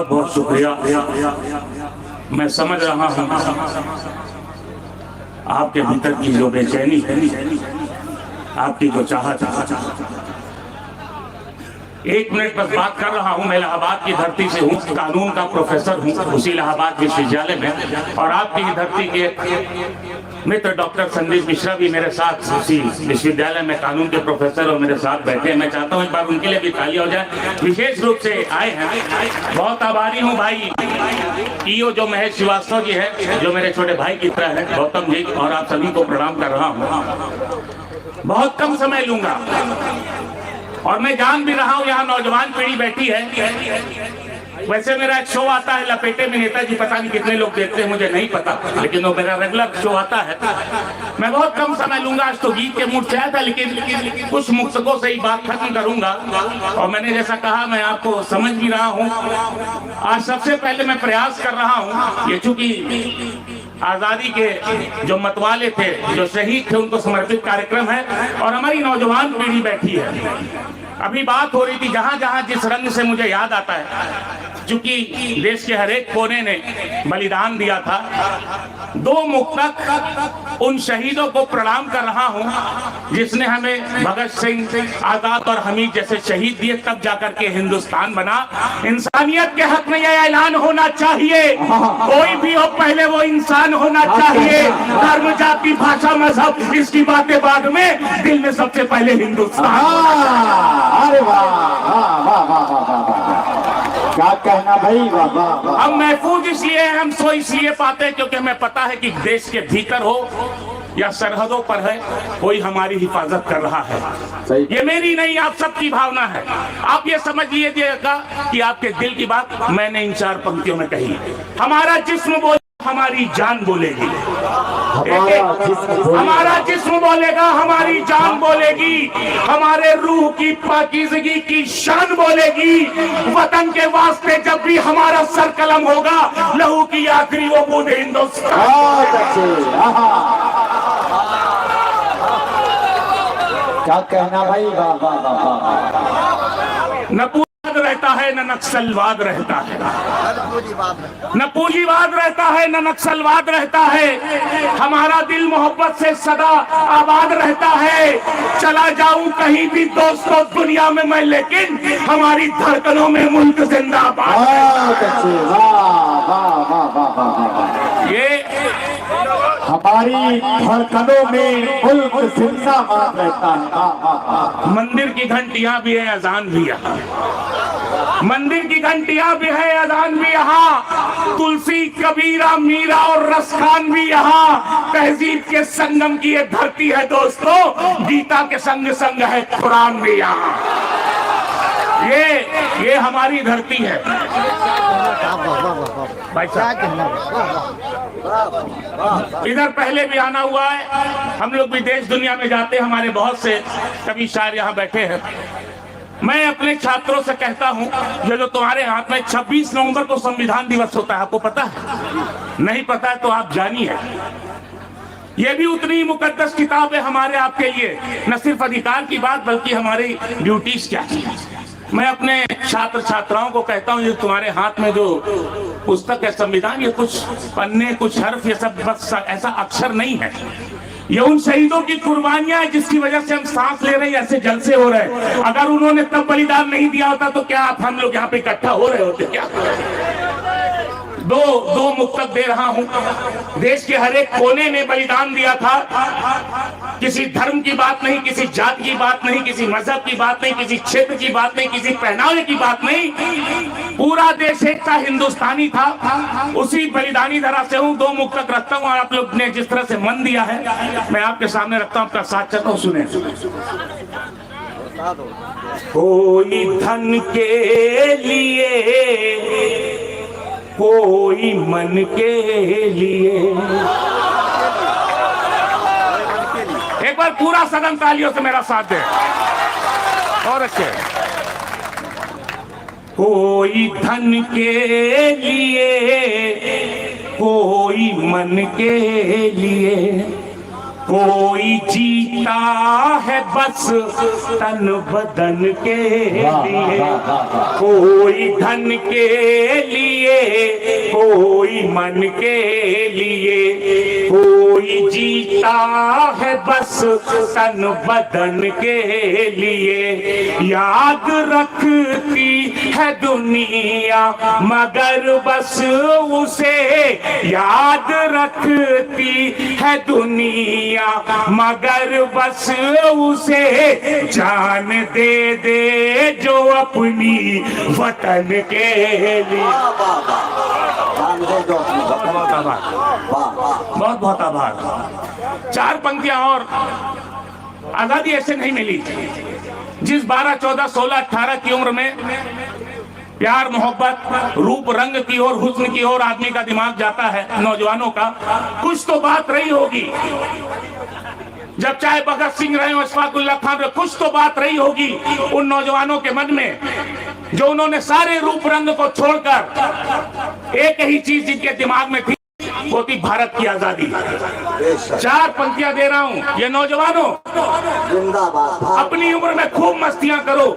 बहुत बहुत शुक्रिया। मैं समझ रहा हूँ आपके भीतर की जो बेचैनी है, आपकी जो चाहत है। एक मिनट बस बात कर रहा हूँ। मैं इलाहाबाद की धरती से हूँ, कानून का प्रोफेसर हूँ उसी इलाहाबाद विश्वविद्यालय में, और आपकी धरती के मित्र डॉक्टर संदीप मिश्रा भी मेरे साथ उसी विश्वविद्यालय में कानून के प्रोफेसर और मेरे साथ बैठे हैं। मैं चाहता हूँ एक बार उनके लिए भी ताली हो जाए। विशेष रूप से आए हैं, बहुत आभारी हूँ भाई ईओ जो महेश श्रीवास्तव जी है, जो मेरे छोटे भाई की तरह है, गौतम जी, और आप सभी को प्रणाम कर रहा हूँ। बहुत कम समय लूंगा और मैं जान भी रहा हूं यहाँ नौजवान पीढ़ी बैठी है। वैसे मेरा एक शो आता है लपेटे में नेताजी, पता नहीं कितने लोग देखते हैं मुझे नहीं पता, लेकिन वो मेरा रेगुलर शो आता है। मैं बहुत कम समय लूंगा, आज तो गीत के मूड से आया था, लेकिन कुछ मुक्तकों से ही बात खत्म करूंगा। और मैंने जैसा कहा, मैं आपको समझ भी रहा हूँ। आज सबसे पहले मैं प्रयास कर रहा हूँ, ये चूंकि आजादी के जो मतवाले थे, जो शहीद थे, उनको समर्पित कार्यक्रम है और हमारी नौजवान पीढ़ी बैठी है। अभी बात हो रही थी जहां जहां जिस रंग से मुझे याद आता है, चूंकि देश के हर एक कोने ने बलिदान दिया था। दो मुक्तक उन शहीदों को प्रणाम कर रहा हूं जिसने हमें भगत सिंह, आजाद और हमीद जैसे शहीद दिए, तब जाकर के हिंदुस्तान बना। इंसानियत के हक में यह ऐलान होना चाहिए, कोई भी हो पहले वो इंसान होना चाहिए। धर्म, जाति, भाषा, मजहब, इसकी बातें बाद में, दिल में सबसे पहले हिंदुस्तान। अरे वाह वाह वाह वाह वाह, क्या कहना भाई, वाह वाह। हम महफूज इसलिए, हम सो इसलिए पाते हैं क्योंकि हमें पता है कि देश के भीतर हो या सरहदों पर है, कोई हमारी हिफाजत कर रहा है। ये मेरी नहीं, आप सबकी भावना है। आप ये समझ लीजिएगा कि आपके दिल की बात मैंने इन चार पंक्तियों में कही। हमारा जिस्म बोले, हमारी जान बोलेगी। हमारा जिस्म बोलेगा, हमारी जान बोलेगी। हमारे रूह की पाकीज़गी की शान बोलेगी। वतन के वास्ते जब भी हमारा सर कलम होगा, लहू की आखिरी वो बूंद हिंदुस्तान। क्या कहना भाई, वाह वाह वाह। न पूंजीवाद रहता है न नक्सलवाद रहता है, न पूंजीवाद रहता है न नक्सलवाद रहता है। हमारा दिल मोहब्बत से सदा आबाद रहता है। चला जाऊं कहीं भी दोस्तों दुनिया में मैं, लेकिन हमारी धड़कनों में मुल्क जिंदाबाद। ये हमारी धड़कनों में मुल्क जिंदाबाद रहता है। मंदिर की घंटियां भी है, अजान भी है। मंदिर की घंटियां भी है, अजान भी यहाँ। तुलसी, कबीरा, मीरा और रसखान भी यहाँ। तहजीब के संगम की ये धरती है दोस्तों, गीता के संग संग है कुरान भी यहाँ। ये हमारी धरती है भाई साहब। इधर पहले भी आना हुआ है, हम लोग भी देश दुनिया में जाते हैं, हमारे बहुत से कवि शायर यहाँ बैठे हैं। मैं अपने छात्रों से कहता हूं, ये जो तुम्हारे हाथ में 26 नवंबर को संविधान दिवस होता है, आपको पता है? नहीं पता है तो आप जानिए, ये भी उतनी ही मुकद्दस किताब है हमारे आपके लिए। न सिर्फ अधिकार की बात, बल्कि हमारी ड्यूटीज क्या है। मैं अपने छात्र छात्राओं को कहता हूं, ये तुम्हारे हाथ में जो पुस्तक है संविधान, ये कुछ पन्ने, कुछ हर्फ, ये सब बस ऐसा अक्षर नहीं है। ये उन शहीदों की कुर्बानियां है जिसकी वजह से हम सांस ले रहे हैं, ऐसे जलसे हो रहे हैं। अगर उन्होंने तब बलिदान नहीं दिया होता तो क्या आप हम लोग यहाँ पे इकट्ठा हो रहे होते क्या? दो मुक्तक दे रहा हूं। देश के हर एक कोने में बलिदान दिया था। किसी धर्म की बात नहीं, किसी जात की बात नहीं, किसी मजहब की बात नहीं, किसी क्षेत्र की बात नहीं, किसी पहनावे की बात नहीं। पूरा देश एक था, हिंदुस्तानी था। उसी बलिदानी धरा से हूं। दो मुक्तक रखता हूं और आप लोग ने जिस तरह से मन दिया है, मैं आपके सामने रखता हूं, आपका साथ चलता हूं, सुने। कोई धन के लिए, कोई मन के लिए। एक बार पूरा सदन तालियों से मेरा साथ दे और अच्छे। कोई धन के लिए, कोई मन के लिए, कोई जीता है बस तन बदन के लिए, कोई धन के लिए, कोई मन के लिए, कोई जीता है बस तन बदन के लिए। याद रखती है दुनिया मगर बस उसे, याद रखती है दुनिया मगर बस उसे, जान दे दे जो अपनी वतन के लिए। बहुत बहुत आभार। 4 पंक्तियां और। आजादी ऐसे नहीं मिली। जिस 12, 14, 16, 18 की उम्र में प्यार मोहब्बत रूप रंग की ओर, हुस्न की ओर आदमी का दिमाग जाता है, नौजवानों का, कुछ तो बात रही होगी। जब चाहे भगत सिंह रहे हो, अशफाकुल्लाह खान रहे, कुछ तो बात रही होगी उन नौजवानों के मन में, जो उन्होंने सारे रूप रंग को छोड़कर एक ही चीज जिनके दिमाग में थी, वो थी भारत की आजादी। 4 पंक्तियां दे रहा हूं। ये नौजवानों, अपनी उम्र में खूब मस्तियां करो,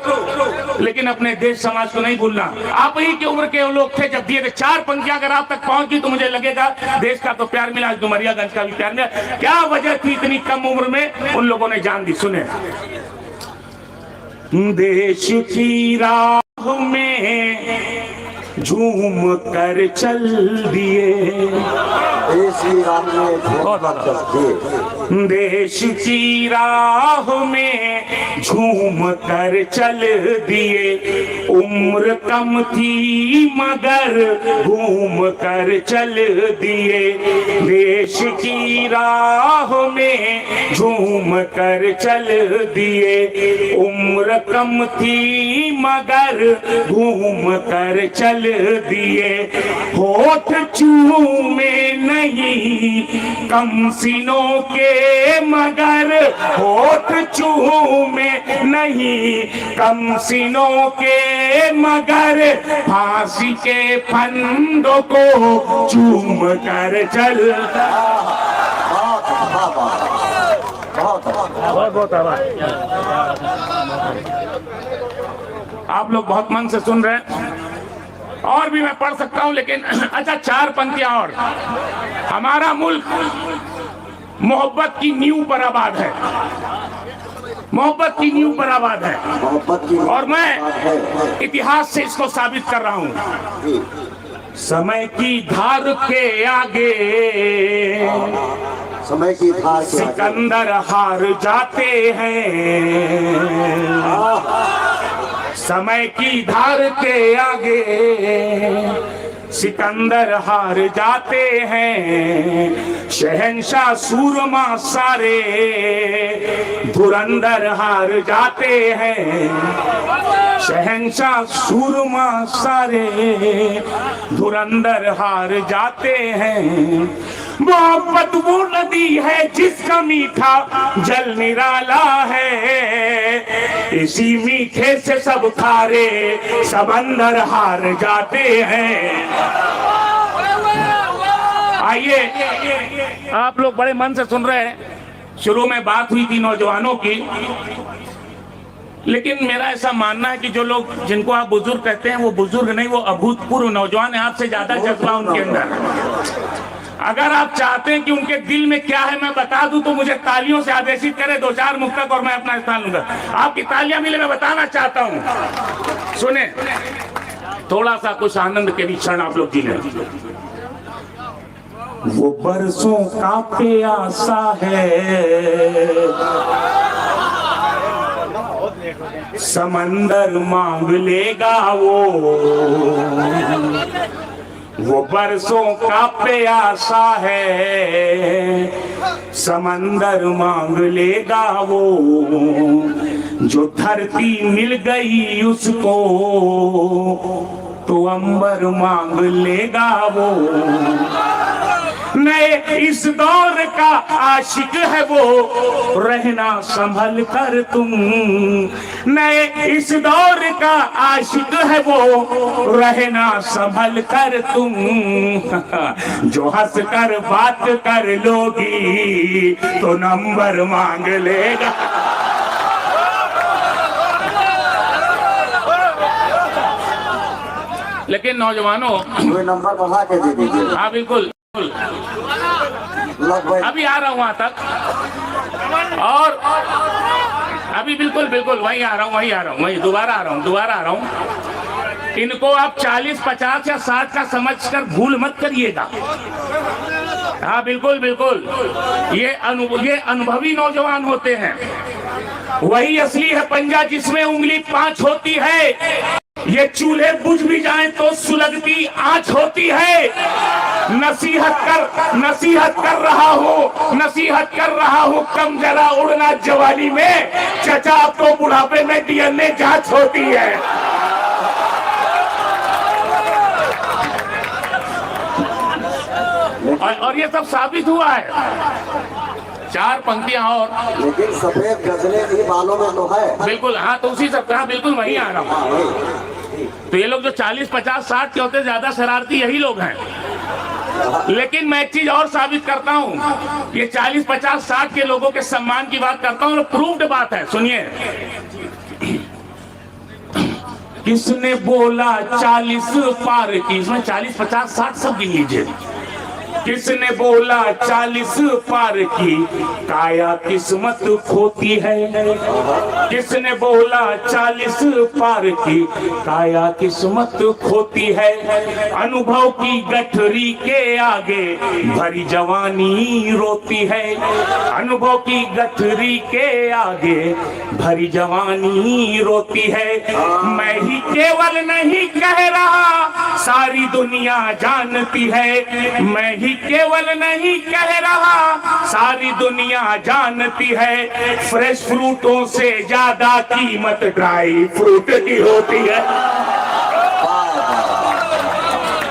लेकिन अपने देश समाज को नहीं भूलना। आप ही की उम्र के लोग थे जब दिए थे 4 पंक्तियां, अगर आप तक पहुंच गई तो मुझे लगेगा देश का तो प्यार मिला, डुमरियागंज का भी प्यार मिला। क्या वजह थी इतनी कम उम्र में उन लोगों ने जान दी? सुने। देश की राह में झूम कर चल दिए, देश की राह में झूम कर चल दिए। उम्र कम थी मगर घूम कर चल दिए, देश की राह में झूम कर चल दिए। उम्र कम थी मगर घूम कर चल दिए। होठ चूमे नहीं कम सीनों के मगर, होठ चूमे नहीं कम सीनों के मगर, फांसी के फंदों को चूम कर चल। बहुत आप लोग बहुत मन से सुन रहे हैं, और भी मैं पढ़ सकता हूं, लेकिन अच्छा 4 पंक्तियां और। हमारा मुल्क मोहब्बत की नींव पर आबाद है, मोहब्बत की नींव पर आबाद है, और मैं इतिहास से इसको साबित कर रहा हूं। समय की धार के आगे, समय की धार के सिकंदर हार जाते हैं, समय की धार के आगे सिकंदर हार जाते हैं। शहंशाह सूरमा सारे धुरंधर हार जाते हैं, शहंशाह सूरमा सारे धुरंधर हार जाते हैं। मोहब्बत वो नदी है जिसका मीठा जल निराला है, इसी मीठे से सब खारे समंदर हार जाते हैं। आइए, आप लोग बड़े मन से सुन रहे हैं। शुरू में बात हुई थी नौजवानों की, लेकिन मेरा ऐसा मानना है कि जो लोग जिनको आप बुजुर्ग कहते हैं वो बुजुर्ग नहीं, वो अभूतपूर्व नौजवान है। आपसे ज्यादा जज्बा उनके अंदर। अगर आप चाहते हैं कि उनके दिल में क्या है मैं बता दूं, तो मुझे तालियों से आदेशित करें 2-4 मुक्तक और मैं अपना स्थान लूंगा। आपकी तालियां मिले, मैं बताना चाहता हूं। सुने, थोड़ा सा कुछ आनंद के भी क्षण आप लोग जी लें। वो बरसों का प्यासा है, समंदर मांग लेगा वो बरसों का प्यासा है, समंदर मांग लेगा वो। जो धरती मिल गई उसको तो अंबर मांग लेगा वो। नए इस दौर का आशिक है वो, रहना संभल कर तुम। नए इस दौर का आशिक है वो, रहना संभल कर तुम। जो हंस कर बात कर लोगी तो नंबर मांग लेगा। लेकिन नौजवानों, कोई नंबर बढ़ा के दे दीजिए। हाँ बिल्कुल, लगभग अभी आ रहा हूँ वहां तक। और अभी बिल्कुल बिल्कुल वहीं आ रहा हूँ, वहीं दोबारा आ रहा हूँ। इनको आप 40, 50 या 60 का समझकर भूल मत करिएगा। हाँ बिल्कुल बिल्कुल, ये अनुभवी नौजवान होते हैं। वही असली है पंजा जिसमें उंगली 5 होती है। ये चूल्हे बुझ भी जाएं तो सुलगती आंच होती है। नसीहत कर रहा हूँ कम जरा उड़ना जवानी में। चचा अब तो बुढ़ापे में डीएनए जांच होती है। और ये सब साबित हुआ है। 4 पंक्तियां और, लेकिन सफेद गजले भी बालों में तो है। बिल्कुल हाँ, तो उसी सब हाँ बिल्कुल वहीं आ रहा हूँ। तो ये लोग जो 40, 50, 60 के होते ज्यादा शरारती यही लोग हैं। लेकिन मैं एक चीज और साबित करता हूँ। ये 40, 50, 60 के लोगों के सम्मान की बात करता हूँ, प्रूव्ड बात है। सुनिए, किसने बोला 40 पार की, इसमें 40, 50, 60 सब गिन लीजिए। किसने बोला 40 पार की काया किस्मत खोती है। किसने बोला 40 पार की काया किस्मत खोती है। अनुभव की गठरी के आगे भरी जवानी रोती है। अनुभव की गठरी के आगे भरी जवानी रोती है। मैं ही केवल नहीं कह रहा, सारी दुनिया जानती है। मैं ही केवल नहीं कह रहा, सारी दुनिया जानती है। फ्रेश फ्रूटों से ज्यादा कीमत ड्राई फ्रूट की होती है।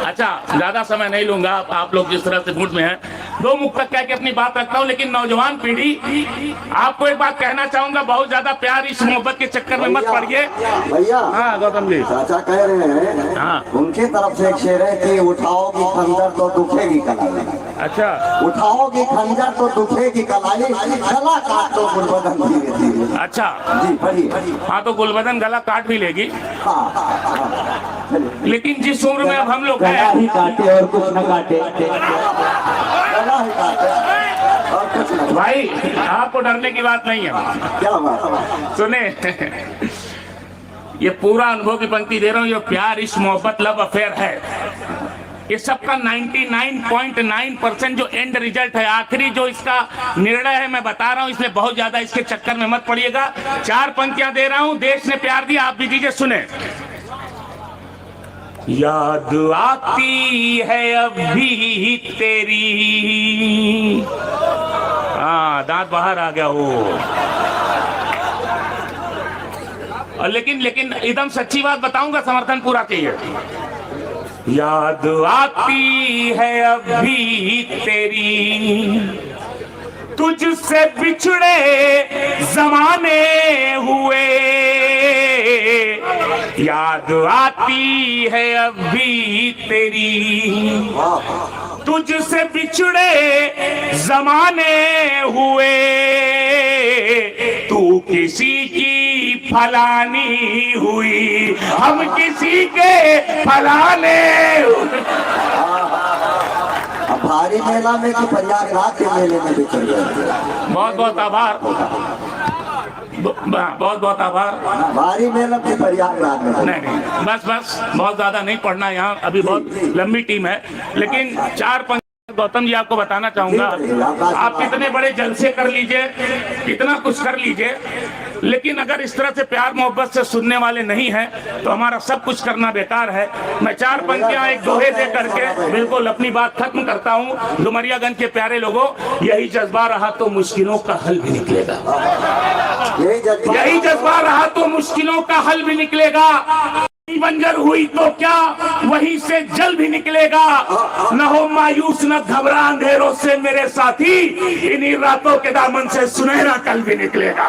अच्छा, ज्यादा समय नहीं लूंगा, आप लोग जिस तरह से मूड में हैं। 2 मुख तक कह के अपनी बात रखता हूँ। लेकिन नौजवान पीढ़ी, आपको एक बात कहना चाहूंगा, बहुत ज्यादा प्यार इस मोहब्बत के चक्कर में मत पड़िए। भैया, हाँ गौतम जी, चाचा कह रहे हैं, हाँ उनके तरफ से एक शेर है कि उठाओगी खंजर तो दुखेगी कलाई। अच्छा, उठाओगी खंजर तो दुखेगी कलाई, गला काट तो गुलबदन धीरे धीरे। अच्छा जी पढ़िए। हाँ, तो गुलबदन गला काट भी लेगी। हाँ, लेकिन जिस उम्र में अब हम लोग हैं, ही काटे और कुछ न काटे। गला ही काटे और कुछ न। भाई आपको डरने की बात नहीं है। क्या बात? सुने, ये पूरा अनुभव की पंक्ति दे रहा हूँ। ये प्यार, इश्क, मोहब्बत, लव अफेयर है। ये सबका 99.9% जो एंड रिजल्ट है, आखिरी जो इसका निर्णय है, मैं बता रहा हूं। इसलिए बहुत ज्यादा इसके चक्कर में मत पड़िएगा। 4 पंक्तियां दे रहा हूं। देश ने प्यार दिया, आप भी दीजिए। सुने, याद आती है अब भी तेरी। हाँ, दांत बाहर आ गया हो। और लेकिन एकदम सच्ची बात बताऊंगा, समर्थन पूरा चाहिए। याद आती है अब भी तेरी, तुझसे बिछड़े जमाने हुए। याद आती है अब भी तेरी, तुझसे बिछड़े जमाने हुए। तू किसी की फलानी हुई, हम किसी के फलाने। भारी मेला में कि प्रयागराज के मेले में भी चल गए। बहुत बहुत आभार, बहुत बहुत आभार। भारी मेला में प्रयागराज में नहीं, बस बहुत ज्यादा नहीं पढ़ना यहाँ, अभी बहुत लंबी टीम है। लेकिन 4 पंक्ति गौतम जी आपको बताना चाहूंगा। आप कितने बड़े जलसे कर लीजिए, कितना कुछ कर लीजिए, लेकिन अगर इस तरह से प्यार मोहब्बत से सुनने वाले नहीं हैं तो हमारा सब कुछ करना बेकार है। मैं 4 पंक्तियां एक दोहे दे करके बिल्कुल अपनी बात खत्म करता हूं। डुमरियागंज के प्यारे लोगों, यही जज्बा रहा तो मुश्किलों का हल भी निकलेगा। यही जज्बा रहा तो मुश्किलों का हल भी निकलेगा। बंजर हुई तो क्या, वहीं से जल भी निकलेगा। न हो मायूस न घबरा अंधेरों से मेरे साथी, इन्हीं रातों के दामन से सुनहरा कल भी निकलेगा।